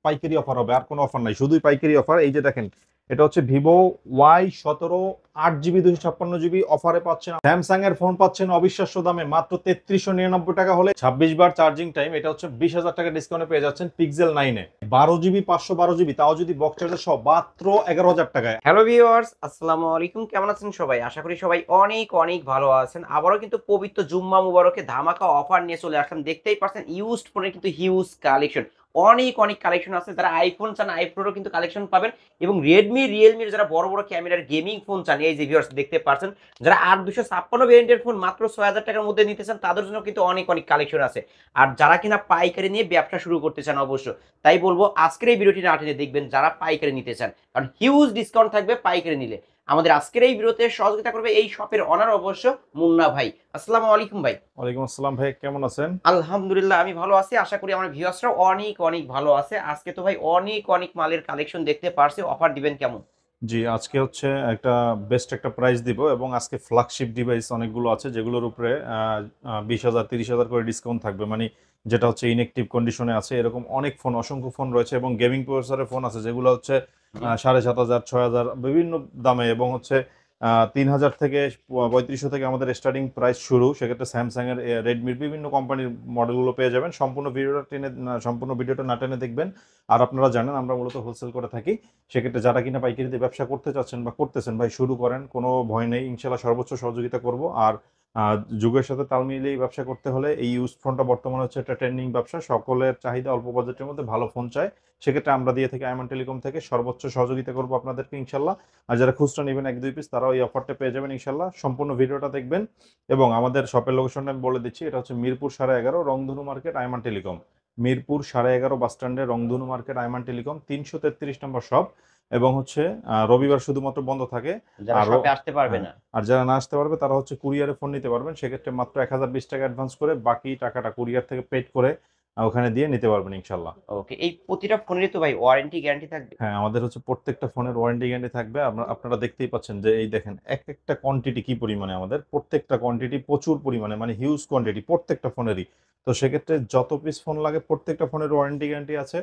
পাইকারি অফার হবে, আর কোনো অফার নাই, শুধুই পাইকারি অফার। এই যে দেখেন, এটা হচ্ছে ভিভো Y17 8GB 256GB অফারে পাচ্ছেন। স্যামসাং এর ফোন পাচ্ছেন অবিশ্বাস্য দামে মাত্র 3399 টাকা হলে 26 বার চার্জিং টাইম। এটা হচ্ছে 20,000 টাকা ডিসকাউন্টে পেয়ে যাচ্ছেন পিক্সেল 9-এ 12GB 512GB, তাও যদি বক্স চার্জার সহ মাত্র 11,000 টাকায়। হ্যালো ভিউয়ার্স, আসসালামু আলাইকুম। কেমন আছেন সবাই? আশা করি সবাই অনেক অনেক ভালো আছেন। আবারও কিন্তু পবিত্র জুম্মা মুবারকে ধামাকা অফার নিয়ে চলে আসলাম। দেখতেই পাচ্ছেন ইউজড ফোনের কিন্তু হিউজ কালেকশন, অনেক অনেক কালেকশন আছে। যারা আইফোন চান আইফোনেরও কিন্তু কালেকশন পাবেন, এবং রেডমি রিয়েলমির যারা বড় বড় ক্যামেরার গেমিং ফোন চান, এই যে ভিউয়ার্স দেখতে পাচ্ছেন, যারা 8256 ভেরিয়েন্টের ফোন মাত্র 6,000 টাকার মধ্যে নিতে চান, তাদের জন্য কিন্তু অনেক অনেক কালেকশন আছে। আর যারা কিনা পাইকারি নিয়ে ব্যবসা শুরু করতে চান, অবশ্য তাই বলবো আজকের এই ভিডিওটি না টেনে দেখবেন যারা পাইকারি নিতে চান, কারণ হিউজ ডিসকাউন্ট থাকবে পাইকারি নিলে। আমাদের আজকের এই ভিডিওতে সহযোগিতা করবে এই শপের অনার অবশ্য মুন্না ভাই। আসসালামু আলাইকুম ভাই। ওয়ালাইকুম আসসালাম ভাই, কেমন আছেন? আলহামদুলিল্লাহ আমি ভালো আছি, আশা করি আমার ভিউয়ার্সরাও অনেক অনেক ভালো আছে। আজকে তো ভাই অনেক অনেক মালের কালেকশন দেখতে পারছি, অফার দিবেন কেমন? জি, আজকে হচ্ছে একটা বেস্ট একটা প্রাইস দিব, এবং আজকে ফ্ল্যাগশিপ ডিভাইস অনেকগুলো আছে যেগুলোর উপরে 20,000 30,000 করে ডিসকাউন্ট থাকবে। মানে যেটা হচ্ছে ইনএক্টিভ কন্ডিশনে আছে, এরকম অনেক ফোন, অসংখ্য ফোন রয়েছে, এবং গেমিং প্রসেসরের ফোন আছে যেগুলো হচ্ছে 7,500 6,000 বিভিন্ন দামে, এবং হচ্ছে 3,000 থেকে 3500 থেকে আমাদের স্টার্টিং প্রাইস শুরু। সেক্ষেত্রে স্যামসাং এর, রেডমির বিভিন্ন কোম্পানির মডেলগুলো পেয়ে যাবেন। সম্পূর্ণ ভিডিওটা না টেনে দেখবেন। আর আপনারা জানেন আমরা মূলত হোলসেল করে থাকি। সেক্ষেত্রে যারা কিনা পাইকারিতে ব্যবসা করতে চাচ্ছেন বা করতেছেন, ভাই শুরু করেন, কোনো ভয় নেই, ইনশাল্লাহ সর্বোচ্চ সহযোগিতা করব। আর যুগের সাথে তাল মিলিয়ে ব্যবসা করতে হলে এই ইউজ ফোনটা বর্তমানে হচ্ছে একটা ট্রেন্ডিং ব্যবসা, সকলের চাহিদা অল্প বাজেটের মধ্যে ভালো ফোন চায়। সেক্ষেত্রে আমরা দিয়ে থেকে আইমান টেলিকম থেকে সর্বোচ্চ সহযোগিতা করবো আপনাদেরকে ইনশাল্লাহ। আর যারা খুচরা নেবেন 1-2 পিস, তারাও এই অফারটা পেয়ে যাবেন ইনশাল্লাহ। সম্পূর্ণ ভিডিওটা দেখবেন। এবং আমাদের শপের লোকেশনটা আমি বলে দিচ্ছি, এটা হচ্ছে মিরপুর 11.5 রংধনু মার্কেট আইমান টেলিকম। মিরপুর 11.5 বাস স্ট্যান্ডে রংধনু মার্কেট আইমান টেলিকম 333 নম্বর শপ। এবং হচ্ছে রবিবার শুধুমাত্র বন্ধ থাকে। যারা আর শপে আসতে পারবে হ্যাঁ, না। আর যারা না আসতে পারবে তারা হচ্ছে কুরিয়ারে ফোন নিতে পারবেন। সেক্ষেত্রে মাত্র 1,020 টাকা অ্যাডভান্স করে বাকি টাকাটা কুরিয়ার থেকে পেড করে ওখানে দিয়ে নিতে পারবেন ইনশাল্লাহ। ওকে, এই প্রতিটা ফোনেরই তো ভাই ওয়ারেন্টি গ্যারান্টি থাকবে? হ্যাঁ, আমাদের হচ্ছে প্রত্যেকটা ফোনের ওয়ারেন্টি গ্যারান্টি থাকবে। আপনারা দেখতেই পাচ্ছেন যে এই দেখেন এক একটা কোয়ান্টিটি কি পরিমাণে, আমাদের প্রত্যেকটা কোয়ান্টিটি প্রচুর পরিমাণে, মানে হিউজ কোয়ান্টিটি প্রত্যেকটা ফোনেরই। তো সেক্ষেত্রে যত পিস ফোন লাগে প্রত্যেকটা ফোনের ওয়ারেন্টি গ্যারান্টি আছে।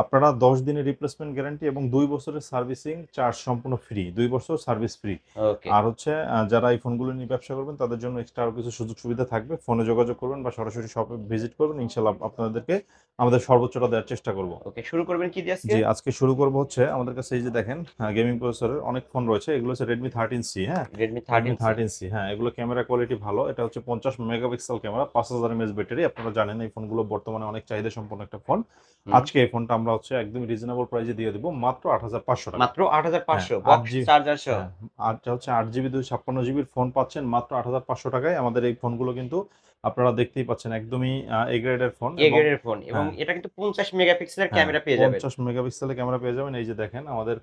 আপনারা 10 দিনের রিপ্লেসমেন্ট গ্যারান্টি এবং 2 বছরের সার্ভিসিং চার্জ সম্পূর্ণ ফ্রি, 2 বছর সার্ভিস ফ্রি। ওকে। আর হচ্ছে যারা এই ফোনগুলো নিয়ে ব্যবসা করবেন তাদের জন্য এক্সট্রা আরো কিছু সুযোগ সুবিধা থাকবে। ফোনে যোগাযোগ করবেন বা সরাসরি শপে ভিজিট করবেন, ইনশাল্লাহ আপনাদেরকে আমাদের সর্বোচ্চটা দেওয়ার চেষ্টা করব। ওকে, শুরু করবেন কি দিয়ে আজকে? জি, আজকে শুরু করব হচ্ছে আমাদের কাছে এই যে দেখেন, গেমিং প্রসেসরের অনেক ফোন রয়েছে। এগুলো হচ্ছে রেডমি 13C। হ্যাঁ, রেডমি রেডমি 13C। 13C, হ্যাঁ, এগুলো ক্যামেরা কোয়ালিটি ভালো। এটা হচ্ছে 50 মেগাপিক্সেল ক্যামেরা, 5,000 mAh ব্যাটারি। আপনারা জানেন এই ফোনগুলো বর্তমানে অনেক চাহিদা সম্পন্ন একটা ফোন। আজকে এই ফোনটা আমরা হচ্ছে একদম রিজনেবল প্রাইসে দিয়ে দিব মাত্র 8,500 টাকা। মাত্র হ্যাঁ, 8,500 আট বক্স জি চার্জার সহ। হ্যাঁ, আটটা হচ্ছে 8GB 256GBর ফোন পাচ্ছেন মাত্র 8,500 টাকায়। আমাদের এই ফোনগুলো কিন্তু আপনারা দেখতেই পাচ্ছেন একদমই এ গ্রেডের ফোন। এ এবং গ্রেডের ফোন, এবং হ্যাঁ, এটা কিন্তু 50 মেগাপিক্সেলের হ্যাঁ, ক্যামেরা পেয়ে যাবেন। 50 মেগাপিক্সেলের ক্যামেরা পেয়ে যাবেন। এই যে দেখেন আমাদের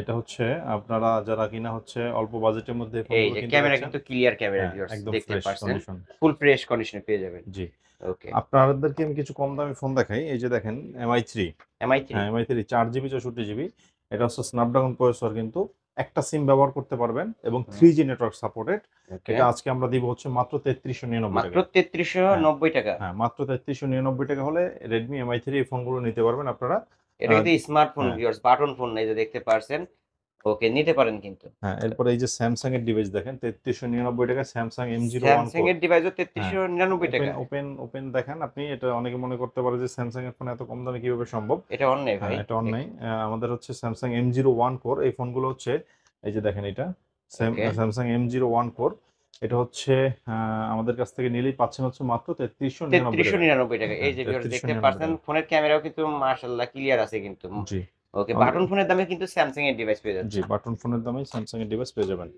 এটা হচ্ছে, আপনারা যারা কিনা হচ্ছে অল্প বাজেটের মধ্যে এই এই ফোনগুলো যে কিনতে ক্যামেরা যাচ্ছেন, কিন্তু ক্লিয়ার ক্যামেরা, হ্যাঁ, ভিউয়ার্স একদম দেখতে ফ্রেশ পাচ্ছেন, কন্ডিশন। ফুল ফ্রেশ কন্ডিশনে পেয়ে যাবেন। জি, ওকে। আপনাদেরকে আমি কিছু কম দামি ফোন দেখাই। এই যে দেখেন MI3। এমআই 3। হ্যাঁ, MI3 4GB 64GB। এটা হচ্ছে স্ন্যাপড্রাগন প্রসেসর, কিন্তু একটা সিম ব্যবহার করতে পারবেন এবং 3G নেটওয়ার্ক সাপোর্টেড। ওকে, এটা আজকে আমরা দিব হচ্ছে মাত্র 3399 মাত্র টাকায়। হ্যাঁ, 3390 টাকা। হ্যাঁ, মাত্র 3399 টাকা হলে রেডমি MI3 এই ফোনগুলো নিতে পারবেন আপনারা। এটা আহ, কিন্তু স্মার্টফোন, হ্যাঁ, ভিউয়ার্স বাটন ফোন না, এই যে দেখতে পারছেন। ওকে, নিতে পারেন কিন্তু। হ্যাঁ, এরপরে এই যে স্যামসাং এর ডিভাইস দেখেন 3399 টাকায় স্যামসাং M01 স্যামসাং কোর। এর ডিভাইসও হ্যাঁ, 3399 ওপেন টাকা। ওপেন ওপেন দেখেন আপনি, এটা অনেকে মনে করতে পারে যে স্যামসাং এর ফোন এত কম দামে কিভাবে সম্ভব। এটা অন্যায় হ্যাঁ, ভাই। এটা অন্যায়। আমাদের হচ্ছে স্যামসাং M01 কোর, এই ফোনগুলো হচ্ছে এই যে দেখেন এটা ওকে, স্যামসাং M01 কোর। এটা হচ্ছে আমাদের কাছ থেকে নিলেই পাচ্ছেন হচ্ছে মাত্র 3399 তেত্রিশশো টাকায়। নিরানব্বই টাকা। এই হ্যাঁ, যে ভিউয়ার্স দেখতে 3399 পারছেন, টাকা। ফোনের ক্যামেরাও কিন্তু মাশাআল্লাহ ক্লিয়ার আছে কিন্তু। জি, ওকে, আমাদের বাটন ফোনের দামে কিন্তু স্যামসাং এর ডিভাইস পেয়ে জি, যাচ্ছেন। বাটন ফোনের দামে স্যামসাং এর ডিভাইস পেয়ে যাবেন।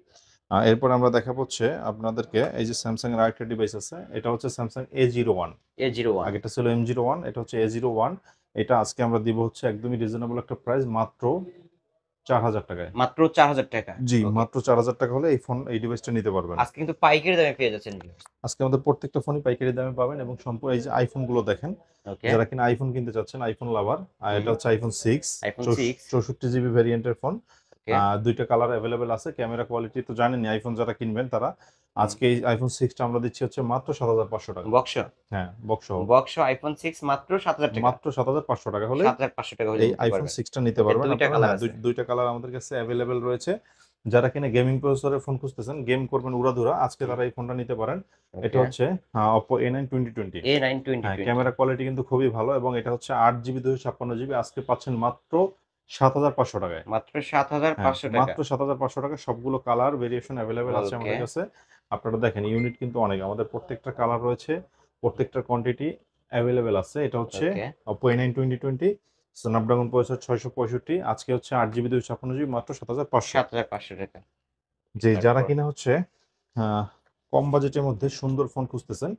এরপর আমরা দেখাবো হচ্ছে আপনাদেরকে এই যে স্যামসাং এর আরেকটা ডিভাইস আছে। এটা হচ্ছে স্যামসাং A01। A01। আগেরটা ছিল M01, এটা হচ্ছে A01। এটা আজকে আমরা দিব হচ্ছে একদমই রিজনেবল একটা প্রাইস, মাত্র 4,000 টাকায়। মাত্র 4000 টাকা। জি, ওকে, মাত্র 4,000 টাকা হলে এই ডিভাইসটা নিতে পারবেন। আজকে কিন্তু পাইকারি দামে পেয়ে যাচ্ছেন ভিউয়ার্স। আজকে আমাদের প্রত্যেকটা ফোনই পাইকারি দামে পাবেন, এবং সম্পূর্ণ এই যে আইফোন গুলো দেখেন, ওকে। যারা কিনা আইফোন কিনতে চাচ্ছেন, আইফোন লাভার, আর এটা হচ্ছে আইফোন 6 আইফোন 6। 64GB ভ্যারিয়েন্টের ফোন। ওকে দুইটা কালার অ্যাভেলেবেল আছে। ক্যামেরা কোয়ালিটি তো জানেনই, আইফোন যারা কিনবেন তারা। আজকে এই আইফোন 6টা আমরা দিচ্ছি হচ্ছে মাত্র 7,500 টাকা। বক্স হ্যাঁ, বক্স সহ বক্স আইফোন 6 মাত্র 7,000 টাকা, মাত্র 7,500 টাকা হলে 7,500 টাকা হলে এই নিতে আইফোন পারবেন। 6টা নিতে ওকে, পারবেন দুইটা আপনারা। কালার হ্যাঁ, আছে। দুইটা কালার আমাদের কাছে অ্যাভেলেবেল রয়েছে। যারা কিনা গেমিং প্রসেসরের ফোন খুঁজতেছেন, গেম করবেন উড়াধুরা, আজকে তারা এই ফোনটা নিতে পারেন। এটা ওকে হচ্ছে Oppo A9 2020। A9 হ্যাঁ, 2020 ক্যামেরা কোয়ালিটি কিন্তু খুবই ভালো এবং এটা হচ্ছে 8GB 256GB। আজকে পাচ্ছেন মাত্র 7,500 টাকায়। মাত্র হ্যাঁ, 7,500 টাকা। মাত্র 7,500 টাকা। সবগুলো কালার ভেরিয়েশন অ্যাভেলেবেল আছে ওকে আমাদের কাছে। আপনারা দেখেন ইউনিট কিন্তু অনেক, আমাদের প্রত্যেকটা কালার রয়েছে, প্রত্যেকটা কোয়ান্টিটি অ্যাভেলেবেল আছে। এটা হচ্ছে ওকে Oppo A9 2020, স্ন্যাপড্রাগন প্রসেসর 665। আজকে হচ্ছে 8GB 256GB মাত্র 7,500। 7,500 টাকা। যে যারা তারপর কিনা হচ্ছে কম বাজেটের মধ্যে সুন্দর ফোন খুঁজতেছেন,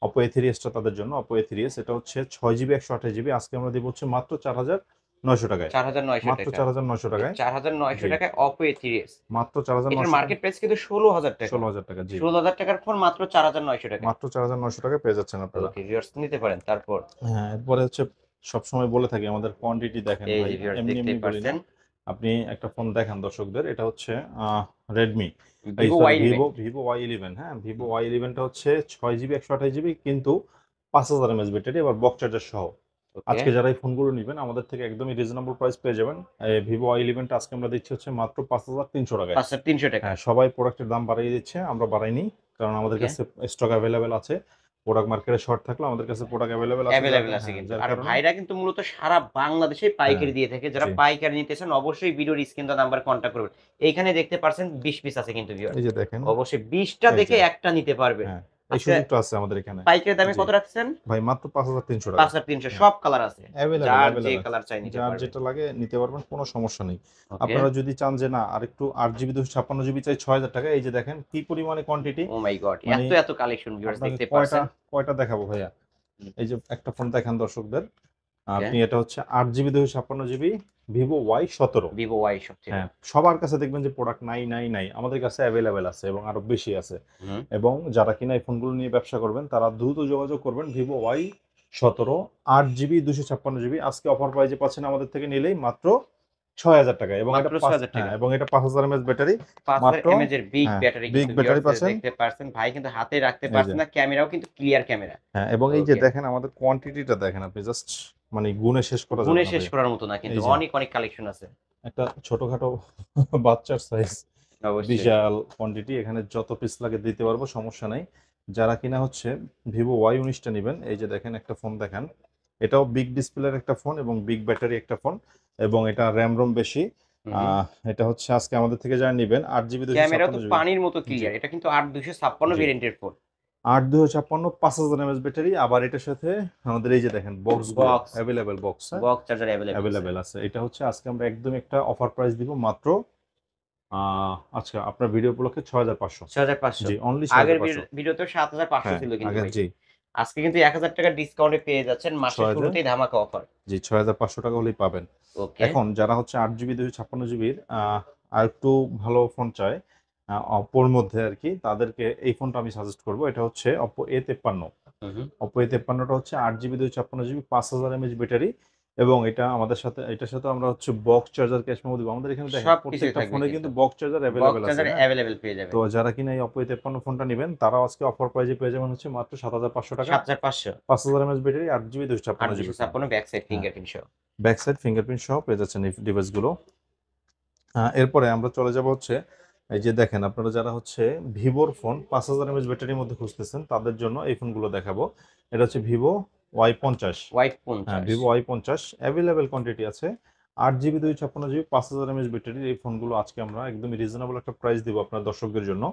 Oppo A3s টা তাদের জন্য। Oppo A3s এটা হচ্ছে 6GB 128GB। আজকে আমরা দিব হচ্ছে মাত্র 4,900 টাকায়। 4,900 মাত্র টাকা। 4,900 টাকায়। 4,900 জি, টাকায় Oppo A3s। মাত্র এটার 4,900 টাকা। মার্কেট প্রাইস কিন্তু 16,000 টাকা। 16,000 টাকা। জি, 16,000 টাকার ফোন মাত্র 4,900 টাকায়। মাত্র 4,900 টাকায় পেয়ে যাচ্ছেন আপনারা। ওকে ভিউয়ার্স নিতে পারেন। তারপর হ্যাঁ, এরপরে হচ্ছে সবসময় বলে থাকি আমাদের কোয়ান্টিটি দেখেন এই ভাই, যে ভিউয়ার্স এমনি দেখতেই এমনি বলি না। পারছেন আপনি একটা ফোন দেখান দর্শকদের। এটা হচ্ছে রেডমি, এই Vivo sorry Y11। Vivo Y11। হ্যাঁ, ভিভো Y11 টা হচ্ছে 6GB 128GB কিন্তু 5,000 mAh ব্যাটারি, আবার বক্স চার্জার সহ। ওকে আজকে যারা এই ফোনগুলো নেবেন আমাদের থেকে একদমই রিজনেবল প্রাইস পেয়ে যাবেন। ভিভো Y11 টা আজকে আমরা দিচ্ছি হচ্ছে মাত্র 5,300 টাকায়। 5,300 টাকা। হ্যাঁ, সবাই প্রোডাক্টের দাম বাড়িয়ে দিচ্ছে, আমরা বাড়াইনি, কারণ আমাদের ওকে কাছে স্টক অ্যাভেলেবেল আছে। প্রোডাক্ট মার্কেটে শর্ট থাকলে আমাদের কাছে প্রোডাক্ট অ্যাভেলেবেল আছে, যার অ্যাভেলেবেল আছে হ্যাঁ, কিন্তু। যার আর কারণে ভাইরা কিন্তু মূলত সারা বাংলাদেশে হ্যাঁ, পাইকারি দিয়ে থাকে। যারা জি, পাইকারি নিতে চান অবশ্যই ভিডিওর স্ক্রিন দেওয়া নাম্বার কন্ট্যাক্ট করবেন। এইখানে দেখতে পারছেন 20 পিস আছে কিন্তু ভিউয়ার্স। এই যে দেখেন, অবশ্যই 20 টা এই দেখে যে একটা নিতে পারবেন। হ্যাঁ, এই আজকে সুযোগটা আছে আমাদের এখানে। পাইকারি দামে জি কত রাখছেন? ভাই, মাত্র 5,300 টাকা। 5,300 হ্যাঁ, সব কালার আছে। অ্যাভেলেবেল যার যে অ্যাভেলেবেল, কালার চাই নিতে যার পারবেন। যেটা লাগে নিতে পারবেন, কোনো সমস্যা নেই। ওকে আপনারা যদি চান যে না আর একটু 8GB 256GB চাই 6,000 টাকা, এই যে দেখেন কি পরিমাণে কোয়ান্টিটি। ও মাই গড মানে এত কালেকশন ভিউয়ার্স আপনাকে দেখতে কয়টা পারছেন। কয়টা দেখাবো ভাইয়া? হুম, এই যে একটা ফোন দেখান দর্শকদের। ওকে আপনি এটা হচ্ছে 8GB 256GB Vivo Y17। Vivo Y17। হ্যাঁ, সবার কাছে দেখবেন যে প্রোডাক্ট নাই নাই নাই, আমাদের কাছে অ্যাভেলেবেল আছে এবং আরো বেশি আছে। হুম এবং যারা কিনা এই ফোনগুলো নিয়ে ব্যবসা করবেন তারা দ্রুত যোগাযোগ করবেন। ভিভো Y17 8GB 256GB আজকে অফার প্রাইজে পাচ্ছেন আমাদের থেকে নিলেই মাত্র 6,000 টাকা। এবং এটা মাত্র 6,000 হ্যাঁ, টাকা। এবং এটা 5,000 mAh ব্যাটারি 5,000 মাত্র। mAh এর বিগ হ্যাঁ, ব্যাটারি বিগ কিন্তু ব্যাটারি ভিউয়ার্স পাচ্ছেন। দেখতে পারছেন। ভাই কিন্তু হাতে রাখতে এই যে পারছেন না। ক্যামেরাও কিন্তু ক্লিয়ার ক্যামেরা। হ্যাঁ, এবং এই যে ওকে দেখেন আমাদের কোয়ান্টিটিটা দেখেন, আপনি জাস্ট মানে গুণে শেষ করা যাবে গুণে না শেষ ভাই। করার মতো না কিন্তু এই যে অনেক কালেকশন আছে। একটা ছোটখাটো বাচ্চার সাইজ, অবশ্যই বিশাল কোয়ান্টিটি, এখানে যত পিস লাগে দিতে পারবো, সমস্যা নাই। যারা কিনা হচ্ছে ভিভো Y19টা নেবেন, এই যে দেখেন একটা ফোন দেখেন, এটাও বিগ ডিসপ্লের একটা ফোন এবং বিগ ব্যাটারি একটা ফোন, এবং এটা র্যাম রোম বেশি। হুম এটা হচ্ছে আজকে আমাদের থেকে যারা নেবেন 8GB ক্যামেরাও তো 256GB। পানির মতো জি, ক্লিয়ার। এটা কিন্তু 8,256 জি, ভেরিয়েন্টের ফোন। 8/256 5,000 mAh ব্যাটারি, আবার এটার সাথে আমাদের এই যে দেখেন বক্স গুলো box available, box box charger available আছে। অ্যাভেলেবেল আছে। এটা হচ্ছে আজকে আমরা একদম একটা অফার প্রাইস দিব মাত্র আচ্ছা আপনার ভিডিও উপলক্ষে 6,500। 6,500। জি, অনলি আগের 6,500। ভিডিওতে 7,500 হ্যাঁ, ছিল কিন্তু আগে ভাই। জি, আজকে কিন্তু 1,000 টাকা ডিসকাউন্টে পেয়ে যাচ্ছেন। মাসের 6,000, শুরুতেই ধামাকা অফার। জি 6,500 টাকা হলেই পাবেন। ওকে এখন যারা হচ্ছে 8GB 256GBর আর একটু ভালো ফোন চায় অপোর মধ্যে আর কি, তাদেরকে এই ফোনটা আমি সাজেস্ট করব। এটা হচ্ছে Oppo A53। হুম Oppo A53টা হচ্ছে 8GB 256GB 5,000 mAh ব্যাটারি, এবং এটা আমাদের সাথে, এটার সাথে আমরা হচ্ছে বক্স চার্জার ক্যাশ মেমো দিব। আমাদের এখানে দেখেন সবকিছুই প্রত্যেকটা থাকবে ফোনে কিন্তু। কিন্তু বক্স চার্জার বক্স অ্যাভেলেবেল আছে। চার্জার হ্যাঁ, অ্যাভেলেবল পেয়ে যাবেন। তো যারা কিনা এই Oppo A53 ফোনটা নেবেন তারাও আজকে অফার প্রাইজে পেয়ে যাবেন হচ্ছে মাত্র 7,500 টাকা। 7,500 5,000 mAh battery 8GB 256GB phone. 8,256 back side হ্যাঁ, ফিঙ্গারপ্রিন্ট সহ। ব্যাক সাইড ফিঙ্গারপ্রিন্ট সহ পেয়ে যাচ্ছেন এই ডিভাইসগুলো। এরপরে আমরা চলে যাব হচ্ছে এই যে দেখেন, আপনারা যারা হচ্ছে ভিভোর ফোন 5,000 mAh ব্যাটারির মধ্যে খুঁজতেছেন তাদের জন্য এই ফোনগুলো দেখাবো। এটা হচ্ছে ভিভো Y50। ওয়াই হ্যাঁ, 50 ভিভো Y50 অ্যাভেলেবেল কোয়ান্টিটি আছে। 8GB 256GB 5,000 mAh ব্যাটারির এই ফোনগুলো আজকে আমরা একদমই রিজনেবল একটা প্রাইস দিব আপনার দর্শকদের জন্য,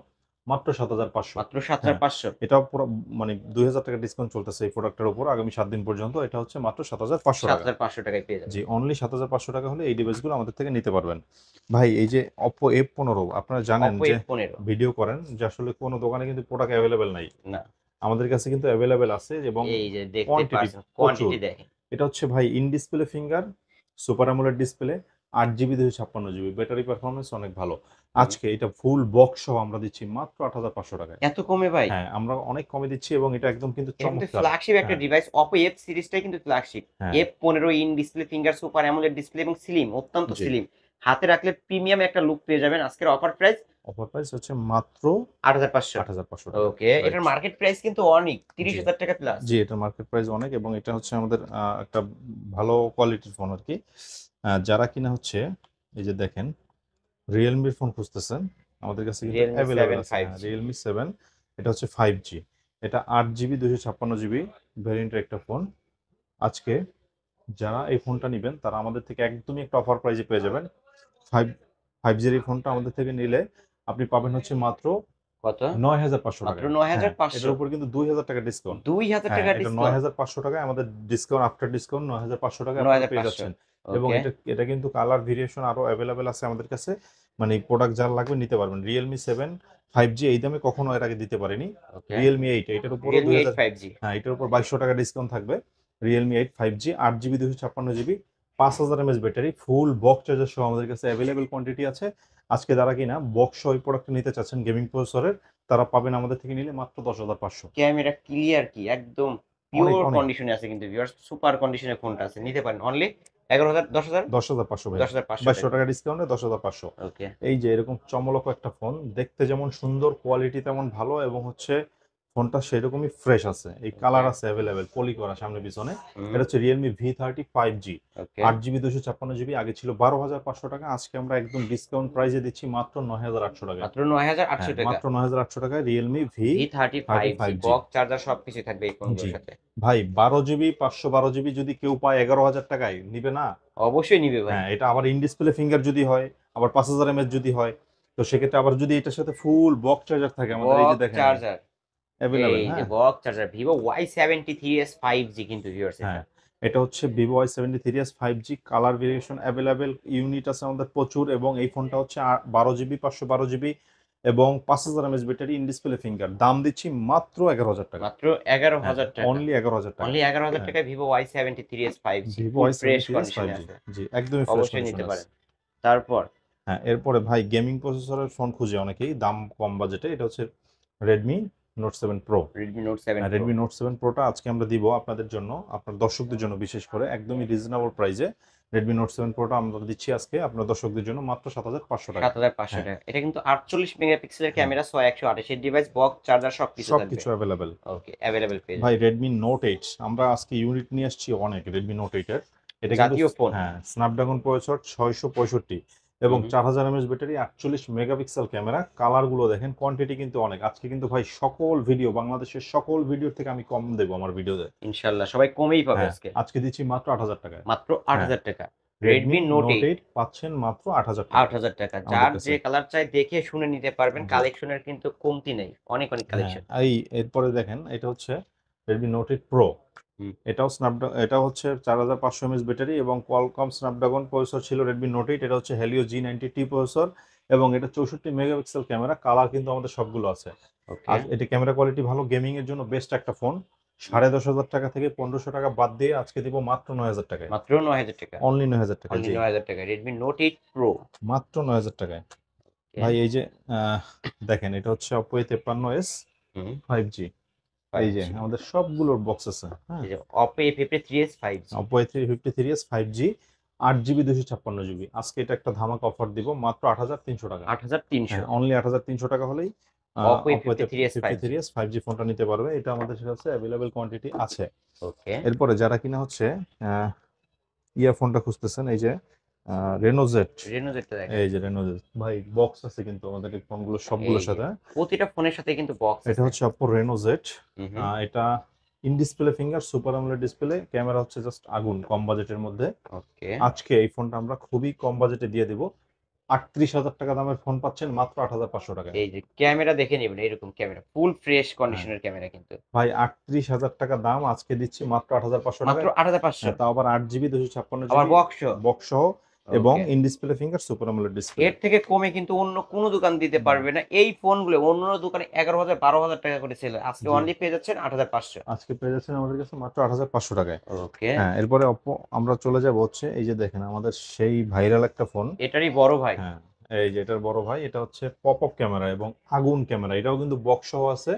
মাত্র 7,500। মাত্র হ্যাঁ, 7,500। এটাও পুরো মানে 2,000 টাকা ডিসকাউন্ট চলতেছে এই প্রোডাক্টের উপর আগামী 7 দিন পর্যন্ত। এটা হচ্ছে মাত্র 7,500 টাকা। 7,500 টাকায় পেয়ে যাবেন। জি, অনলি 7,500 টাকা হলে এই ডিভাইসগুলো আমাদের থেকে নিতে পারবেন। ভাই এই যে Oppo F15 আপনারা জানেন Oppo যে F15 ভিডিও করেন যে আসলে কোনো দোকানে কিন্তু প্রোডাক্ট অ্যাভেলেবেল নাই, না আমাদের কাছে কিন্তু অ্যাভেলেবেল আছে এবং এই যে দেখতে কোয়ান্টিটি পারছেন প্রচুর। কোয়ান্টিটি দেখেন। এটা হচ্ছে ভাই in display finger, super AMOLED display, 8GB 256GB, battery performance অনেক ভালো। হুম, আজকে এটা ফুল বক্স সহ আমরা দিচ্ছি মাত্র 8,500 টাকায়। এত কমে ভাই? হ্যাঁ, আমরা অনেক কমে দিচ্ছি এবং এটা একদম কিন্তু এটা কিন্তু চমৎকার। ফ্ল্যাগশিপ একটা হ্যাঁ, ডিভাইস। Oppo F সিরিজটাই কিন্তু ফ্ল্যাগশিপ। হ্যাঁ, F15 in display finger super AMOLED display এবং স্লিম, অত্যন্ত জি, স্লিম। হাতে রাখলে প্রিমিয়াম একটা লুক পেয়ে যাবেন। আজকের অফার প্রাইস অফার প্রাইস হচ্ছে মাত্র ৮৫০০। ৮,৫০০ টাকা। ওকে, রাইট। এটার মার্কেট প্রাইস কিন্তু অনেক, জি ৩০,০০০ টাকা প্লাস। জি, এটার মার্কেট প্রাইস অনেক এবং এটা হচ্ছে আমাদের একটা ভালো কোয়ালিটির ফোন আর কি। যারা কিনা হচ্ছে এই যে দেখেন রিয়েলমির ফোন খুঁজতেছেন, আমাদের কাছে কিন্তু রিয়েলমি অ্যাভেলেবেল সেভেন আছে। ফাইভ হ্যাঁ, জি রিয়েলমি 7, এটা হচ্ছে 5G, এটা 8GB 256GB ভ্যারিয়েন্টের একটা ফোন। আজকে যারা এই ফোনটা নেবেন তারা আমাদের থেকে একদমই একটা অফার প্রাইসে পেয়ে যাবেন। ফাইভ 5G এই ফোনটা আমাদের থেকে নিলে আপনি পাবেন হচ্ছে মাত্র কত? ৯,৫০০ মাত্র টাকায়। হ্যাঁ, ৯,৫০০। এটার উপর কিন্তু ২,০০০ টাকা ডিসকাউন্ট। ২,০০০ হ্যাঁ, টাকা এটা ডিসকাউন্ট। ৯,৫০০ টাকায় আমাদের ডিসকাউন্ট, আফটার ডিসকাউন্ট ৯,৫০০ টাকায় আপনারা পেয়ে ৯,৫০০। যাচ্ছেন। এবং ওকে, এটা এটা কিন্তু কালার ভেরিয়েশন আরো অ্যাভেলেবেল আছে আমাদের কাছে। মানে প্রোডাক্ট যার লাগবে নিতে পারবেন। রিয়েলমি 7 5G এই দামে কখনো এর আগে দিতে পারিনি। ওকে। রিয়েলমি 8 এটার উপরও রিয়েলমি 8 2000, 5G। হ্যাঁ এটার উপর ২২০০ টাকা ডিসকাউন্ট থাকবে। Realme 8 5G 8GB 256GB 5000 mAh battery, full box charger সহ আমাদের কাছে অ্যাভেলেবেল কোয়ান্টিটি আছে। আজকে যারা কিনা বক্স সহ এই প্রোডাক্টটা নিতে চাচ্ছেন গেমিং প্রসেসরের, তারা পাবেন আমাদের থেকে নিলে মাত্র 10,৫০০। ক্যামেরা ক্লিয়ার কি একদম অনেক পিওর অনেক কন্ডিশনে আছে কিন্তু ভিউয়ার্স, সুপার কন্ডিশনে ফোনটা আছে, নিতে পারেন অনলি ১১,০০০ ১০,০০০ 10,৫০০ ভাই, ১০,৫০০ ২২০০ টাকা। টাকা ডিসকাউন্টে 10,৫০০। ওকে, এই যে এরকম চমলক একটা ফোন, দেখতে যেমন সুন্দর, কোয়ালিটি তেমন ভালো এবং হচ্ছে ফোনটা সেরকমই ফ্রেশ আছে। এই ওকে। কালার আছে অ্যাভেলেবেল, পলি করা সামনে পিছনে। হুম। এটা হচ্ছে রিয়েলমি V30 5G ওকে, 8GB 256GB, আগে ছিল ১২,৫০০ টাকা, আজকে আমরা একদম ডিসকাউন্ট প্রাইসে দিচ্ছি মাত্র ৯,৮০০ টাকায়। মাত্র ৯,৮০০ হ্যাঁ, টাকা। মাত্র ৯,৮০০ টাকায় Realme V30 V30 5G 5G। Box charger সবকিছু থাকবে এই জি ফোনগুলোর সাথে। ভাই, 12GB 512GB যদি কেউ পায় 11,০০০ টাকায়, নিবে না? অবশ্যই নিবে ভাই। হ্যাঁ, এটা আবার ইন ডিসপ্লে ফিঙ্গার যদি হয়, আবার 5000 mAh যদি হয়, তো সেক্ষেত্রে আবার যদি এটার সাথে ফুল বক্স চার্জার থাকে, আমাদের এই যে বক্স দেখেন চার্জার, অ্যাভেলেবেল। এই যে হ্যাঁ box charger Vivo Y73s 5G কিন্তু ভিউয়ার্স এটা। হ্যাঁ, এটা হচ্ছে Vivo Y73s 5G, colour variation available, unit আছে আমাদের প্রচুর এবং এই ফোনটা হচ্ছে 12GB 512GB এবং 5000 mAh battery, in display finger. দাম দিচ্ছি মাত্র 11,০০০ টাকা। মাত্র হ্যাঁ, 11,০০০ টাকা। অনলি 11,০০০ টাকা। অনলি 11,০০০ হ্যাঁ, টাকায় Vivo Y73s 5G Vivo full fresh Y73s কন্ডিশনে 5G, আছে। জি একদমই ফ্রেশ অবশ্যই কন্ডিশন নিতে আছে। পারেন। তারপর হ্যাঁ, এরপরে ভাই গেমিং প্রসেসরের ফোন খুঁজে অনেকেই, দাম কম বাজেটে। এটা হচ্ছে Redmi note 7 pro. Redmi Note 7 Pro। Redmi note 7 প্রোটা আজকে আমরা দিব আপনাদের জন্য, আপনার দর্শকদের জন্য বিশেষ করে একদমই রিজনেবল প্রাইসে। রেডমি নোট 7 প্রোটা আমরা দিচ্ছি আজকে আপনার দর্শকদের জন্য মাত্র ৭,৫০০ টাকা। ৭,৫০০ হ্যাঁ টাকা। এটা কিন্তু 48 মেগাপিক্সেলের হ্যাঁ, ক্যামেরা, ৬ ১২৮ এর ডিভাইস, বক্স চার্জার সবকিছু থাকবে। সবকিছু অ্যাভেলেবেল। ওকে, অ্যাভেলেবেল পেয়ে ভাই যাবেন। রেডমি নোট 8 আমরা আজকে ইউনিট নিয়ে আসছি অনেক রেডমি নোট 8 এর। এটা কিন্তু জাতীয় ফোন। হ্যাঁ স্ন্যাপড্রাগন প্রসেসর ৬৬৫ এবং হুম। 4000 mAh battery, 48 megapixel camera. Colour গুলো দেখেন, কোয়ান্টিটি কিন্তু অনেক। আজকে কিন্তু ভাই সকল ভিডিও, বাংলাদেশের সকল ভিডিও থেকে আমি কম দেবো আমার ভিডিওতে। ইনশাআল্লাহ সবাই কমেই পাবে হ্যাঁ, আজকে। আজকে দিচ্ছি মাত্র 8,০০০ টাকায়। মাত্র হ্যাঁ, ৮,০০০ টাকা। রেডমি Redmi Note নোট 8 8 পাচ্ছেন মাত্র 8,০০০ টাকায় ৮,০০০ টাকা। আমাদের যার কাছে। যে কালার চাই দেখে শুনে নিতে পারবেন। জি কালেকশনের কিন্তু কমতি নেই। অনেক অনেক হ্যাঁ, কালেকশন। এই এরপরে দেখেন এটা হচ্ছে রেডমি নোট 8 প্রো। হুম। এটাও স্ন্যাপড্রাগন, এটা হচ্ছে 4500 mAh ব্যাটারি এবং কোয়ালকম স্ন্যাপড্রাগন প্রসেসর ছিল রেডমি নোট 8। এটা হচ্ছে হেলিও G90T প্রসেসর এবং এটা 64 মেগাপিক্সেল ক্যামেরা। কালার কিন্তু আমাদের সবগুলো আছে। ওকে। আর এটা ক্যামেরা কোয়ালিটি ভালো, গেমিং এর জন্য বেস্ট একটা ফোন। ১০,৫০০ টাকা থেকে ১৫০০ টাকা বাদ দিয়ে আজকে দিব মাত্র ৯,০০০ টাকায়। মাত্র ৯,০০০ টাকা। অনলি ৯,০০০ টাকায়। অনলি জি ৯,০০০ টাকা। Redmi Note 8 Pro। মাত্র ৯,০০০ টাকায়। ওকে। ভাই এই যে আহ, দেখেন এটা হচ্ছে Oppo A53s হুম। 5G। এই যে 5G। আমাদের সবগুলোর বক্স আছে। হ্যাঁ, এই যে Oppo A53s 5G। Oppo A53s 5G 8GB 256GB। আজকে এটা একটা ধামাকা অফার দিব মাত্র 8,৩০০ টাকা। ৮৩০০। হ্যাঁ, অনলি 8,৩০০ টাকা হলেই Oppo Oppo A53s 5G। A53s 5G ফোনটা নিতে পারবে। এটা আমাদের কাছে অ্যাভেলেবেল কোয়ান্টিটি আছে। ওকে। এরপরে যারা কিনা হচ্ছে ইয়ারফোনটা খুঁজতেছেন, এই যে Reno Z। Reno Z টা দেখেন। এই যে Reno Z ভাই, বক্স আছে কিন্তু আমাদের এই ফোনগুলো সবগুলোর এই যে সাথে। প্রতিটা ফোনের সাথে কিন্তু বক্স এটা আছে। হচ্ছে Oppo Reno Z। হুম, হুম। এটা in display finger, super AMOLED display, camera হচ্ছে জাস্ট আগুন, কম বাজেটের মধ্যে। ওকে। আজকে এই ফোনটা আমরা খুবই কম বাজেটে দিয়ে দিব। ৩৮,০০০ টাকা দামের ফোন পাচ্ছেন মাত্র ৮,৫০০ টাকায়। এই যে ক্যামেরা দেখে নিবেন, এরকম ক্যামেরা ফুল ফ্রেশ হ্যাঁ কন্ডিশনের ক্যামেরা কিন্তু। ভাই, ৩৮,০০০ টাকা দাম, আজকে দিচ্ছি মাত্র ৮,৫০০ মাত্র টাকায়। ৮৫০০। হ্যাঁ, তাও আবার 8GB 256GB আবার বক্স। বক্স সহ এবং okay. In display finger, super AMOLED display. এর থেকে কমে কিন্তু অন্য কোনো দোকান দিতে পারবে না। এই ফোনগুলো অন্য দোকানে ১১,০০০ ১২,০০০ টাকা করে সেল। আজকে জি, অনলি পেয়ে যাচ্ছেন ৮৫০০। আজকে পেয়ে যাচ্ছেন আমাদের কাছে মাত্র ৮,৫০০ টাকায়। ওকে। হ্যাঁ, এরপরে অপো আমরা চলে যাব হচ্ছে এই যে দেখেন আমাদের সেই ভাইরাল একটা ফোন। এটারই বড় ভাই। হ্যাঁ, এই যে এটার বড় ভাই, এটা হচ্ছে পপ আপ ক্যামেরা এবং আগুন ক্যামেরা। এটাও কিন্তু বক্স সহ আছে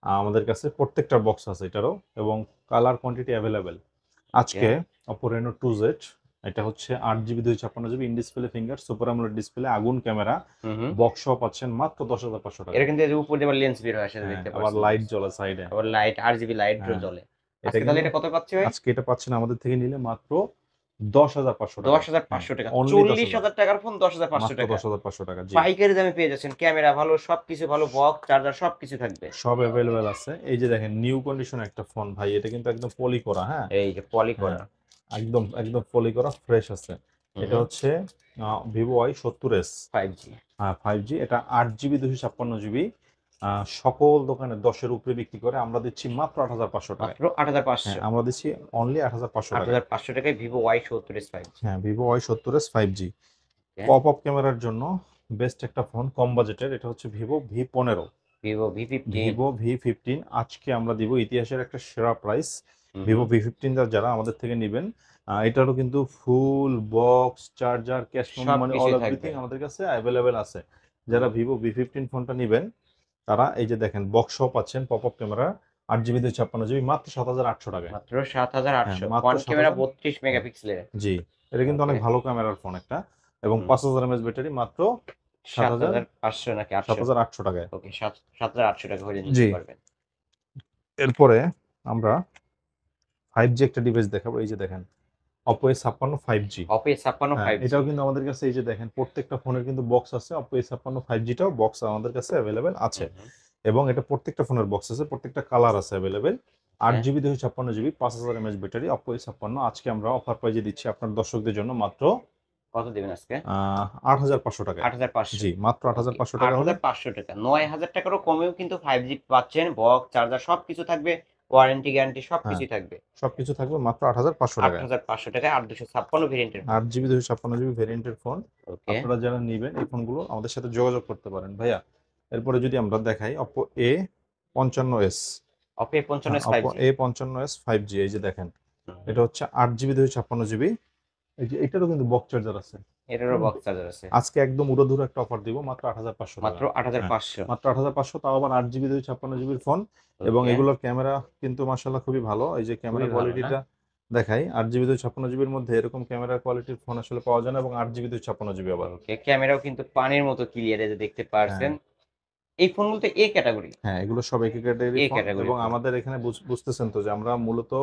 আমাদের কাছে, প্রত্যেকটা বক্স আছে এটারও এবং কালার কোয়ান্টিটি অ্যাভেলেবেল। ওকে। আজকে Oppo Reno 2Z এটা হচ্ছে 8 GB 256 GB in display finger super AMOLED display আগুন ক্যামেরা হুম। বক্স সহ পাচ্ছেন মাত্র 10,500 এটা টাকায়। কিন্তু এই যে উপর দিয়ে আবার লেন্স বের হয় সেটা হ্যাঁ, দেখতে আবার পাচ্ছেন লাইট guys। জ্বলে সাইডে। আবার লাইট RGB লাইট হ্যাঁ, জ্বলে। এটা আজকে তাহলে কিন্তু এটা কত পাচ্ছি ভাই? আজকে এটা পাচ্ছেন আমাদের থেকে নিলে মাত্র 10,500 টাকায়। হ্যাঁ, 10,500 টাকা, অনলি 10,000, 40,000 টাকার ফোন 10,500 মাত্র টাকা। 10,500 টাকা। জি, পাইকারি দামে পেয়ে যাচ্ছেন, ক্যামেরা ভালো, সবকিছু ভালো, বক্স চার্জার সবকিছু থাকবে। সব অ্যাভেলেবেল আছে। এই যে দেখেন নিউ কন্ডিশন একটা ফোন ভাই, এটা কিন্তু একদম পলি করা, হ্যাঁ? এই যে পলি হ্যাঁ, করা। একদম একদম পলি করা ফ্রেশ আছে। এটা হুম। হচ্ছে Vivo Y70s 5G। 5G, এটা 8 জিবি 256 জিবি। সকল দোকানে 10-এর উপরে বিক্রি করে, আমরা দিচ্ছি মাত্র 8,500 টাকায়। মাত্র হ্যাঁ, 8,500। আমরা দিচ্ছি অনলি 8,500 টাকায়। 8,500 টাকায় Vivo Y70s 5G। হ্যাঁ, Vivo Y70s 5G। ওকে। পপ আপ ক্যামেরার জন্য বেস্ট একটা ফোন কম বাজেটের, এটা হচ্ছে Vivo V15। Vivo V15। Vivo V15 আজকে আমরা দিব ইতিহাসের একটা সেরা প্রাইস। হুম। Vivo V15 যারা আমাদের থেকে নেবেন, এটারও কিন্তু full box charger cash memo মানে অল সবকিছুই থাকবে। এভরিথিং আমাদের কাছে অ্যাভেলেবেল আছে। যারা Vivo V15 ফোনটা নেবেন তারা এই যে দেখেন বক্স সহ পাচ্ছেন pop up camera 8 GB 256 GB মাত্র 7,800 টাকায়। মাত্র হ্যাঁ, 7,800। মাত্র ফ্রন্ট ক্যামেরা 7,000। 32 মেগাপিক্সেলের। জি, এটা কিন্তু ওকে। অনেক ভালো ক্যামেরার ফোন একটা, এবং হুম। 5000 mAh ব্যাটারি মাত্র 7,000 7,500 নাকি 800? 7,800 টাকায়। ওকে, 7,800 টাকা হলে জি, নিতে পারবেন। এরপরে আমরা 5G একটা ডিভাইস দেখাবো। এই যে দেখেন Oppo A56 5G। Oppo A56 হ্যাঁ, 5G। এটাও কিন্তু আমাদের কাছে এই যে দেখেন প্রত্যেকটা ফোনের কিন্তু বক্স আছে। Oppo A56 5G টাও বক্স আমাদের কাছে অ্যাভেলেবেল আছে, হুম। এবং এটা প্রত্যেকটা ফোনের বক্স আছে, প্রত্যেকটা কালার আছে অ্যাভেলেবেল। হ্যাঁ। 8 GB 256 GB 5000 mAh battery Oppo A56 আজকে আমরা অফার প্রাইজে দিচ্ছি আপনার দর্শকদের জন্য মাত্র কত দিবেন আজকে? 8,500 টাকায়। 8,500। জি, মাত্র ওকে, 8,500 টাকা হলে 8,500 টাকা। 9,000 টাকারও কমেও কিন্তু 5G পাচ্ছেন। বক্স, চার্জার সবকিছু থাকবে। ওয়ারেন্টি গ্যারান্টি হ্যাঁ, সবকিছুই থাকবে। সবকিছু থাকবে মাত্র 8,500 টাকায়। 8,500 টাকায় 8,256 ভেরিয়েন্টের ফোন। 8 জিবি 256 জিবি ভেরিয়েন্টের ফোন ওকে। আপনারা যারা নেবেন এই ফোনগুলো আমাদের সাথে যোগাযোগ করতে পারেন ভাইয়া। এরপরে যদি আমরা দেখাই Oppo A55s। Oppo A55 হ্যাঁ, s Oppo 5G। A55s 5G, এই যে দেখেন হুম। এটা হচ্ছে 8 জিবি 256 জিবি। এই যে এটারও কিন্তু বক্স চার্জার আছে। এটারও হুম, বক্স চার্জার আছে। আজকে একদম উড়াধুরা একটা অফার দিব মাত্র 8,500 মাত্র টাকা। হ্যাঁ, 8,500। মাত্র 8,500, তাও আবার 8 জিবি 256 জিবির ফোন, এবং ওকে। এগুলোর ক্যামেরা কিন্তু মাশাআল্লাহ খুবই ভালো। এই যে ক্যামেরা খুবই ভালো না? কোয়ালিটিটা দেখাই, 8 জিবি 256 জিবির মধ্যে এরকম ক্যামেরা কোয়ালিটির ফোন আসলে পাওয়া যায় না, এবং 8 জিবি 256 জিবি আবার। ওকে, ক্যামেরাও কিন্তু পানির মতো ক্লিয়ার, এই যে দেখতে হ্যাঁ, পারছেন। এই ফোনগুলো তো এ ক্যাটাগরি। হ্যাঁ, এগুলো সব একই ক্যাটাগরি এ ফোন, ক্যাটাগরি এবং ফোন। আমাদের এখানে বুঝতেছেন তো যে আমরা মূলত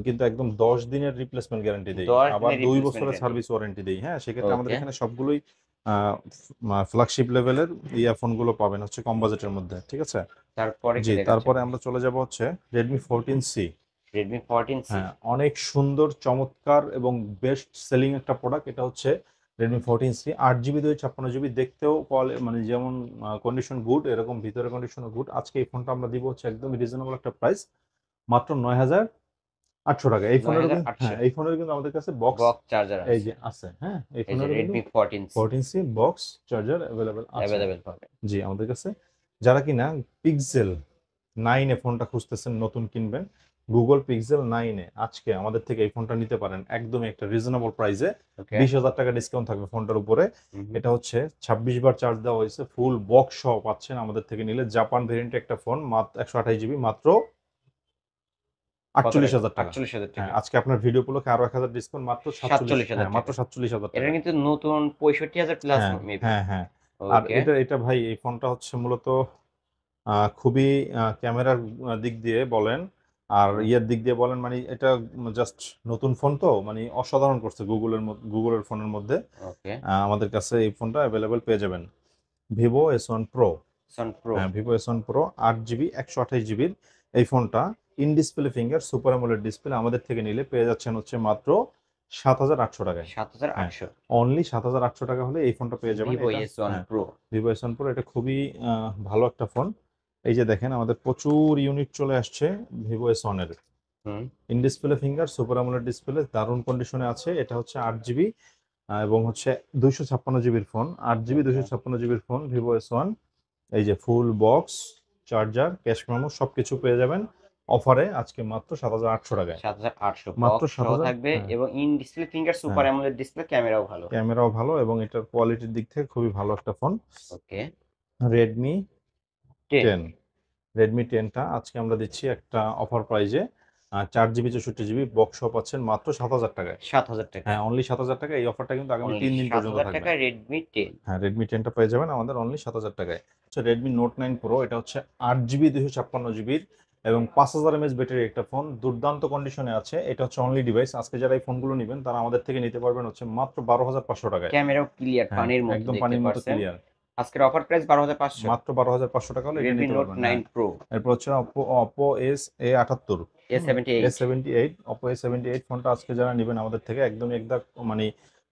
কিন্তু একদম 10 দিনের রিপ্লেসমেন্ট গ্যারান্টি দেই, 10 আবার দিনের 2 রিপ্লেসমেন্ট বছরের গ্যারান্টি। সার্ভিস ওয়ারেন্টি দেই। হ্যাঁ, সেক্ষেত্রে আমাদের ওকে। এখানে সবগুলোই ফ্ল্যাগশিপ লেভেলের ইয়ারফোনগুলো পাবেন হচ্ছে কম বাজেটের মধ্যে, ঠিক আছে? তারপরে কি জি, দেখাচ্ছেন? তারপরে আমরা চলে যাব হচ্ছে Redmi 14C। Redmi 14C। হ্যাঁ, অনেক সুন্দর চমৎকার এবং বেস্ট সেলিং একটা প্রোডাক্ট। এটা হচ্ছে Redmi 14C 8 জিবি 256 জিবি, দেখতেও মানে যেমন কন্ডিশন গুড, এরকম ভিতরে কন্ডিশনও গুড। আজকে এই ফোনটা আমরা দিব হচ্ছে একদমই রিজনেবল একটা প্রাইস, মাত্র 9,800 টাকা। এই ফোনেরও কিন্তু, 9,800। হ্যাঁ, এই ফোনেরও কিন্তু আমাদের কাছে বক্স বক্স চার্জার এই আছে। যে আছে। হ্যাঁ, এই এই যে ফোনেরও কিন্তু Redmi 14C 14C box charger available আছে। অ্যাভেলেবেল পাবেন। জি, আমাদের কাছে যারা কিনা পিক্সেল 9 এ ফোনটা খুঁজতেছেন নতুন কিনবেন, গুগল পিক্সেল 9 এ আজকে আমাদের থেকে এই ফোনটা নিতে পারেন একদমই একটা রিজনেবল প্রাইসে। ওকে। 20,000 টাকা ডিসকাউন্ট থাকবে ফোনটার উপরে। হুম। এটা হচ্ছে 26 বার চার্জ দেওয়া হয়েছে, ফুল বক্স সহ পাচ্ছেন আমাদের থেকে নিলে। জাপান ভেরিয়েন্টের একটা ফোন, মাত্র 128 জিবি, মাত্র কত টাকা? 48,000 টাকা। 48,000 হ্যাঁ, টাকা। আজকে আপনার ভিডিও উপলক্ষে আরো 1,000 ডিসকাউন্ট, মাত্র 47, 47,000 হ্যাঁ, মাত্র টাকা। 47,000 এটা টাকা। কিন্তু নতুন 65,000 প্লাস হ্যাঁ, মেবি। হ্যাঁ, হ্যাঁ। আর ওকে। এটা ভাই এই ফোনটা হচ্ছে মূলত খুবই ক্যামেরার দিক দিয়ে বলেন আর হুম। ইয়ের দিক দিয়ে বলেন, মানে এটা জাস্ট নতুন ফোন তো মানে অসাধারণ করছে গুগলের ফোনের মধ্যে। ওকে। আমাদের কাছে এই ফোনটা অ্যাভেলেবেল পেয়ে যাবেন। Vivo S1 Pro। Sun Pro। হ্যাঁ, Vivo S1 Pro 8 জিবি 128 জিবির এই ফোনটা in display finger super AMOLED display আমাদের থেকে নিলে পেয়ে যাচ্ছেন হচ্ছে মাত্র 7,800 টাকায়। হ্যাঁ, 7,800। অনলি 7,800 টাকা হলে এই ফোনটা পেয়ে যাবেন। Vivo এটা, S1 হ্যাঁ, Pro। Vivo S1 Pro এটা খুবই ভালো একটা ফোন। এই যে দেখেন আমাদের প্রচুর ইউনিট চলে আসছে Vivo S1 এর। হুম। In display finger super AMOLED display দারুণ কন্ডিশনে আছে। এটা হচ্ছে 8 জিবি এবং হচ্ছে 256 জিবির ফোন। 8 জিবি ওকে। 256 জিবির ফোন Vivo S1। এই যে full box charger cash memo সবকিছু পেয়ে যাবেন অফারে আজকে মাত্র 7,800 টাকায়। 7,800 মাত্র বক্স সহ 7,000। থাকবে হ্যাঁ, এবং ইন ডিসপ্লে ফিঙ্গার সুপার হ্যাঁ, অ্যামোলেড ডিসপ্লে, ক্যামেরাও ভালো। ক্যামেরাও ভালো এবং এটার কোয়ালিটির দিক থেকে খুবই ভালো একটা ফোন। ওকে। রেডমি 10। 10। রেডমি 10টা আজকে আমরা দিচ্ছি একটা অফার প্রাইজে 4 জিবি 64 জিবি বক্স সহ পাচ্ছেন মাত্র 7,000 টাকায়। 7,000 টাকা। হ্যাঁ, অনলি 7,000 টাকা। এই অফারটা কিন্তু আগামী অনলি 3 দিন পর্যন্ত 7,000 থাকবে। টাকায় Redmi 10। হ্যাঁ, Redmi 10 টা পেয়ে যাবেন আমাদের অনলি 7,000 টাকায়। হচ্ছে Redmi Note 9 Pro, এটা হচ্ছে 8 জিবি 256 জিবির এবং 5000 mAh ব্যাটারি একটা ফোন, দুর্দান্ত কন্ডিশনে আছে। এটা হচ্ছে অনলি ডিভাইস। আজকে যারা এই ফোনগুলো নেবেন তারা আমাদের থেকে নিতে পারবেন হচ্ছে মাত্র 12,500 টাকায়। ক্যামেরাও ক্লিয়ার, হ্যাঁ, পানির মতো একদম দেখতে পানির মতো পারছেন। ক্লিয়ার। আজকের অফার প্রাইস 12,500। মাত্র 12,500 টাকা হলে এটা Redmi নিতে Note পারবেন। হ্যাঁ, 9 Pro, এরপর হচ্ছে Oppo A78, A78, A78, Oppo A78 ফোনটা আজকে যারা নেবেন আমাদের থেকে একদমই একদম মানে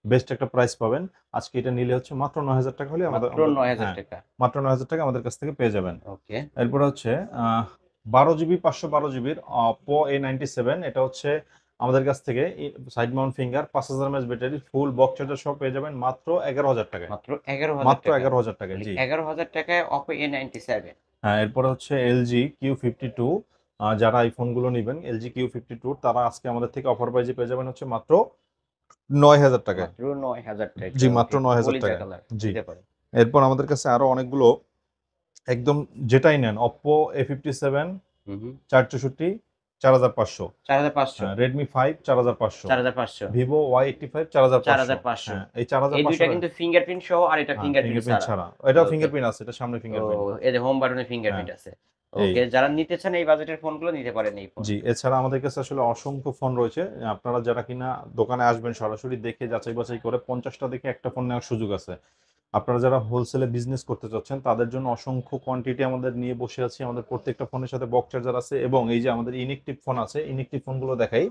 বেস্ট একটা প্রাইস পাবেন। আজকে এটা নিলে হচ্ছে মাত্র 9,000 টাকা হলে আমাদের মাত্র আমাদের 9,000 হ্যাঁ, টাকা। মাত্র 9,000 টাকা আমাদের কাছ থেকে পেয়ে যাবেন। ওকে। এরপর হচ্ছে 12 জিবি 512 জিবির Oppo A97, এটা হচ্ছে আমাদের কাছ থেকে side Mount finger 5000 mAh battery full box charger সহ পেয়ে যাবেন মাত্র 11,000 টাকায়। মাত্র 11,000 মাত্র টাকা। 11,000 টাকায়, মানে জি। 11,000 টাকায় Oppo A97। হ্যাঁ, এরপরে হচ্ছে এলজি Q52, যারা আইফোনগুলো নেবেন এলজি Q52 তারা আজকে আমাদের থেকে অফার প্রাইজে পেয়ে যাবেন হচ্ছে মাত্র 9,000 টাকায়। মাত্র 9,000 টাকা। জি, মাত্র ওকে, 9,000 কলিজা টাকায়। কালার জি। দিতে পারেন। এরপর আমাদের কাছে আরো অনেকগুলো একদম যেটাই নেন, Oppo A57 হুম হুম। 464 4,500, 4,500, Redmi 5 4,500, 4,500, Vivo Y85 4,500। 4,500। হ্যাঁ, এই এই 4,500 দুইটা কিন্তু ফিঙ্গারপ্রিন্ট সহ, আর এটা হ্যাঁ, ফিঙ্গারপ্রিন্ট ফিঙ্গারপ্রিন্ট ছাড়া। ছাড়া। এটাও ওকে। ফিঙ্গারপ্রিন্ট আছে, এটা সামনে ও, ফিঙ্গারপ্রিন্ট। এই যে হোম বাটনে হ্যাঁ, ফিঙ্গারপ্রিন্ট আছে। এই ওকে, যারা নিতে চান এই বাজেটের ফোনগুলো নিতে পারেন এই ফোন। জি। এছাড়া আমাদের কাছে আসলে অসংখ্য ফোন রয়েছে। আপনারা যারা কিনা দোকানে আসবেন সরাসরি দেখে যাচাই বাছাই করে 50টা দেখে একটা ফোন নেওয়ার সুযোগ আছে। আপনারা যারা হোলসেলে বিজনেস করতে চাচ্ছেন তাদের জন্য অসংখ্য কোয়ান্টিটি আমাদের নিয়ে বসে আছি। আমাদের প্রত্যেকটা ফোনের সাথে বক্স চার্জার আছে এবং এই যে আমাদের ইনএক্টিভ ফোন আছে, ইনএক্টিভ ফোনগুলো দেখাই।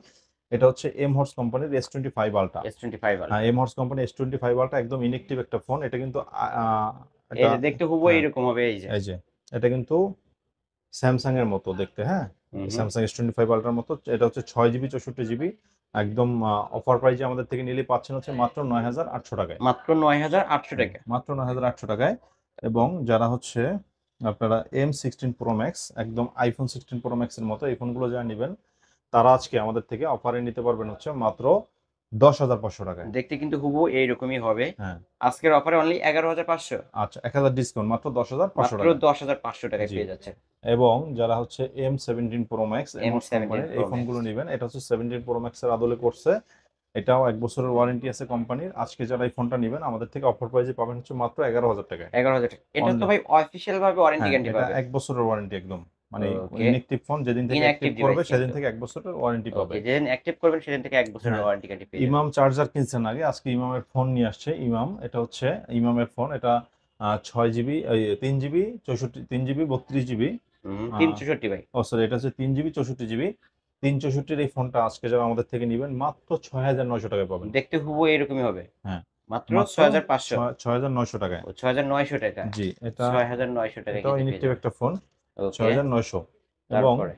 এটা হচ্ছে এমহর্স কোম্পানির S25 আলট্রা। S25 হ্যাঁ, আলট্রা। এমহর্স কোম্পানি S25 আলট্রা একদম ইনএক্টিভ একটা ফোন। এটা কিন্তু এই এটা যে দেখতে হুবহু হ্যাঁ, এরকম হবে, এই যে। এই যে এটা কিন্তু স্যামসাং এর মতো দেখতে। হ্যাঁ, হুম হুম। স্যামসাং S25 আলট্রার মতো। এটা হচ্ছে 6 জিবি 64 জিবি একদম অফার প্রাইজে আমাদের থেকে নিলে পাচ্ছেন হচ্ছে মাত্র 9,800 টাকায়। মাত্র 9,800 টাকা। মাত্র 9,800 টাকায়। এবং যারা হচ্ছে আপনারা M16 Pro Max একদম আইফোন 16 Pro Max এর মতো এই ফোনগুলো যারা নেবেন তারা আজকে আমাদের থেকে অফারে নিতে পারবেন হচ্ছে মাত্র 10,500 টাকায়। দেখতে কিন্তু হুবহু এইরকমই হবে। হ্যাঁ, আজকের অফারে অনলি 11,500। আচ্ছা, 1,000 ডিসকাউন্ট মাত্র 10,500 মাত্র টাকায়। 10,500 টাকায় জি। পেয়ে যাচ্ছেন। এবং যারা হচ্ছে M17 Pro Max এমহর্স M17 কোম্পানির Pro এই Max। ফোনগুলো নেবেন, এটা হচ্ছে 17 Pro Max এর আদলে করছে। এটাও 1 বছরের ওয়ারেন্টি আছে কোম্পানির। আজকে যারা এই ফোনটা নেবেন আমাদের থেকে অফার প্রাইজে পাবেন হচ্ছে মাত্র 11,000 টাকায়। 11,000 টাকা। এটা তো অনলি। ভাই অফিসিয়াল ভাবে ওয়ারেন্টি হ্যাঁ, গ্যারান্টি এটা পাবে। 1 বছরের ওয়ারেন্টি একদম। মানে ওকে। ইনঅ্যাক্টিভ ফোন যেদিন থেকে অ্যাক্টিভ ইনঅ্যাক্টিভ করবে ডিভাইস সেদিন কিন্তু। থেকে 1 বছরের ওয়ারেন্টি পাবে। ওকে, যেদিন অ্যাক্টিভ করবেন সেদিন থেকে 1 বছরের হ্যাঁ, ওয়ারেন্টি গ্যারান্টি পেয়ে যাবেন। ইমাম চার্জার কিনছেন আগে, আজকে ইমামের ফোন নিয়ে আসছে ইমাম। এটা হচ্ছে ইমামের ফোন। এটা 6 জিবি 3 জিবি 64 3 জিবি 32 জিবি। 364 ভাই। ও সরি, এটা হচ্ছে 3 জিবি 64 জিবি। 364 এই ফোনটা আজকে যারা আমাদের থেকে নেবেন মাত্র 6,900 টাকায় পাবেন। দেখতে হুবহু এরকমই হবে। হ্যাঁ, মাত্র মাত্র 6,500। 6,900 টাকায়। ও, 6,900 টাকা। জি, এটা 6,900 টাকায় এটাও কিন্তু পেয়ে ইনএক্টিভ যাবেন। একটা ফোন। ওকে। 6,900। এবং তারপরে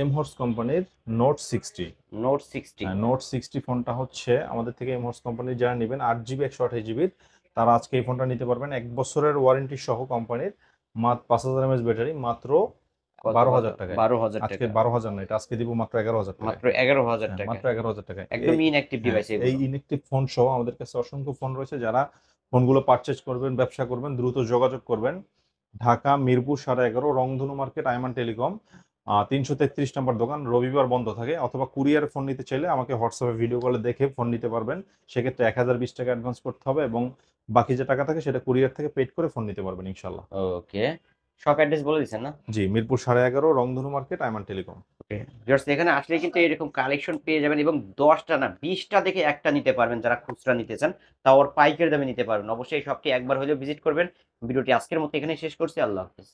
এমহর্স কোম্পানির নোট 60। নোট 60। নোট 60 ফোনটা হচ্ছে আমাদের থেকে এমহর্স কোম্পানির যারা নেবেন 8 জিবি 128 জিবির তারা আজকে এই ফোনটা নিতে পারবেন 1 বছরের ওয়ারেন্টি সহ কোম্পানির। মাত্র 5000 mAh ব্যাটারি মাত্র কত 12,000 টাকায়। 12,000 আজকে টাকা। 12,000 না, এটা আজকে দিব মাত্র 11,000 টাকায়। মাত্র 11,000 হ্যাঁ, টাকা। মাত্র 11,000 টাকায়। একদম ইনঅ্যাক্টিভ হ্যাঁ, ডিভাইস এই এগুলো। ইনএক্টিভ ফোন সহ আমাদের কাছে অসংখ্য ফোন রয়েছে। যারা ফোনগুলো পারচেজ করবেন, ব্যবসা করবেন, দ্রুত যোগাযোগ করবেন। ঢাকা মিরপুর 11.5 রংধনু মার্কেট আইমান টেলিকম 333 নম্বর দোকান। রবিবার বন্ধ থাকে। অথবা কুরিয়ার ফোন নিতে চাইলে আমাকে হোয়াটসঅ্যাপে ভিডিও কলে দেখে ফোন নিতে পারবেন। সেক্ষেত্রে 1,020 টাকা অ্যাডভান্স করতে হবে এবং বাকি যে টাকা থাকে সেটা কুরিয়ার থেকে পেড করে ফোন নিতে পারবেন ইনশাল্লাহ। ওকে। শপ অ্যাড্রেস বলে দিচ্ছেন না? জি, মিরপুর 11.5 রংধনু মার্কেট আইমান টেলিকম। ওকে। ভিউয়ার্স, এখানে আসলে কিন্তু এরকম কালেকশন পেয়ে যাবেন এবং 10টা না 20টা দেখে একটা নিতে পারবেন যারা খুচরা নিতে চান। তাও আবার পাইকারি দামে নিতে পারবেন। অবশ্যই এই শপটি একবার হলেও ভিজিট করবেন। ভিডিওটি আজকের মতো এখানেই শেষ করছি। আল্লাহ হাফেজ।